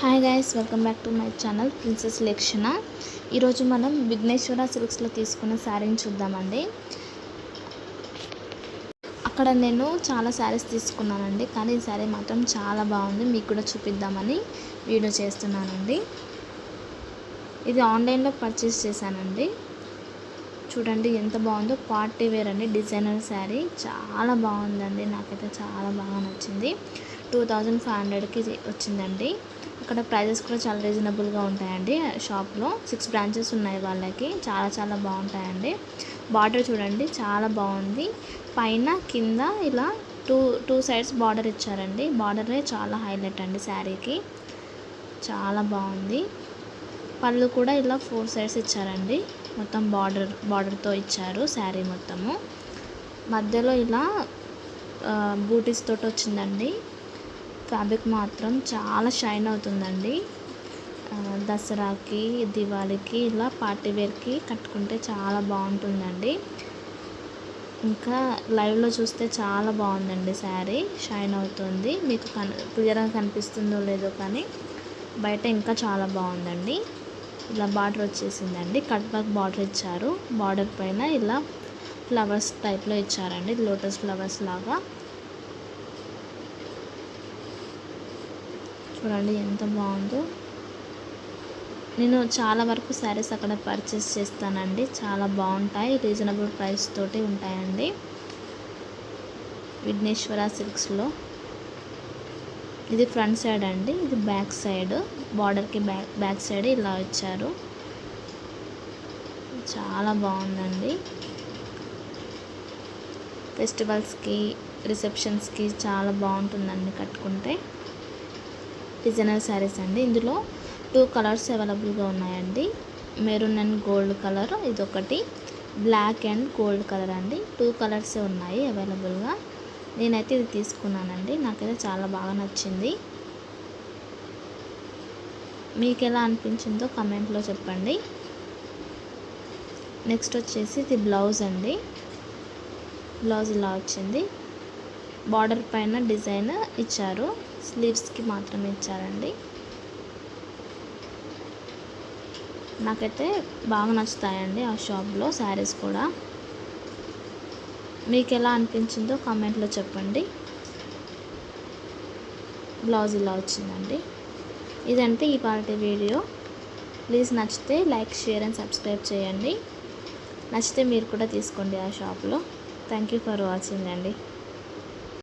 Hi guys, welcome back to my channel princess లక్షణ. ఈరోజు మనం విఘ్నేశ్వర సిల్క్స్లో తీసుకున్న శారీని చూద్దామండి. అక్కడ నేను చాలా శారీస్ తీసుకున్నానండి, కానీ ఈ శారీ మాత్రం చాలా బాగుంది. మీకు కూడా చూపిద్దామని వీడియో చేస్తున్నానండి. ఇది ఆన్లైన్లో పర్చేస్ చేశానండి. చూడండి ఎంత బాగుందో, పార్టీ వేర్ అండి, డిజైనర్ శారీ చాలా బాగుందండి. నాకైతే చాలా బాగా నచ్చింది. 2500కి వచ్చిందండి. ఇక్కడ ప్రైజెస్ కూడా చాలా రీజనబుల్గా ఉంటాయండి. షాప్లో 6 బ్రాంచెస్ ఉన్నాయి వాళ్ళకి. చాలా బాగుంటాయండి. బార్డర్ చూడండి చాలా బాగుంది. పైన కింద ఇలా టూ సైడ్స్ బార్డర్ ఇచ్చారండి. బార్డరే చాలా హైలైట్ అండి శారీకి. చాలా బాగుంది. పళ్ళు కూడా ఇలా 4 సైడ్స్ ఇచ్చారండి. మొత్తం బార్డర్తో ఇచ్చారు శారీ మొత్తము. మధ్యలో ఇలా బూటీస్ తోటి వచ్చిందండి. ఫ్యాబ్రిక్ మాత్రం చాలా షైన్ అవుతుందండి. దసరాకి, దివాళీకి ఇలా పార్టీ వేర్కి కట్టుకుంటే చాలా బాగుంటుందండి. ఇంకా లైవ్లో చూస్తే చాలా బాగుందండి శారీ, షైన్ అవుతుంది. మీకు క్లియర్గా కనిపిస్తుందో లేదో కానీ బయట ఇంకా చాలా బాగుందండి. ఇలా బార్డర్ వచ్చేసిందండి. కట్ వర్క్ బార్డర్ ఇచ్చారు. బార్డర్ పైన ఇలా ఫ్లవర్స్ టైప్లో ఇచ్చారండి, లోటస్ ఫ్లవర్స్ లాగా. చూడండి ఎంత బాగుందో. నేను చాలా వరకు శారీస్ అక్కడ పర్చేస్ చేస్తానండి. చాలా బాగుంటాయి, రీజనబుల్ ప్రైస్ తోటి ఉంటాయండి విఘ్నేశ్వర సిల్క్స్లో. ఇది ఫ్రంట్ సైడ్ అండి, ఇది బ్యాక్ సైడ్. బార్డర్కి బ్యాక్ సైడ్ ఇలా ఇచ్చారు. చాలా బాగుందండి. ఫెస్టివల్స్కి, రిసెప్షన్స్కి చాలా బాగుంటుందండి కట్టుకుంటే. డిజైనర్ శారీస్ అండి. ఇందులో 2 కలర్స్ అవైలబుల్గా ఉన్నాయండి. మెరూన్ అండ్ గోల్డ్ కలర్, ఇదొకటి బ్లాక్ అండ్ గోల్డ్ కలర్ అండి. 2 కలర్సే ఉన్నాయి అవైలబుల్గా. నేనైతే ఇది తీసుకున్నానండి. నాకైతే చాలా బాగా నచ్చింది. మీకు ఎలా అనిపించిందో కమెంట్లో చెప్పండి. నెక్స్ట్ వచ్చేసి ఇది బ్లౌజ్ అండి. బ్లౌజ్ ఇలా వచ్చింది. బార్డర్ పైన డిజైన్ ఇచ్చారు, స్లీవ్స్కి మాత్రమే ఇచ్చారండి. నాకైతే బాగా నచ్చుతాయండి ఆ షాప్లో శారీస్ కూడా. మీకు ఎలా అనిపించిందో కామెంట్లో చెప్పండి. బ్లౌజ్ ఇలా వచ్చిందండి. ఇదంటే ఈ పార్టీ వీడియో. ప్లీజ్ నచ్చితే లైక్, షేర్ అండ్ సబ్స్క్రైబ్ చేయండి. నచ్చితే మీరు కూడా తీసుకోండి ఆ షాప్లో. థ్యాంక్ యూ ఫర్ వాచింగ్ అండి.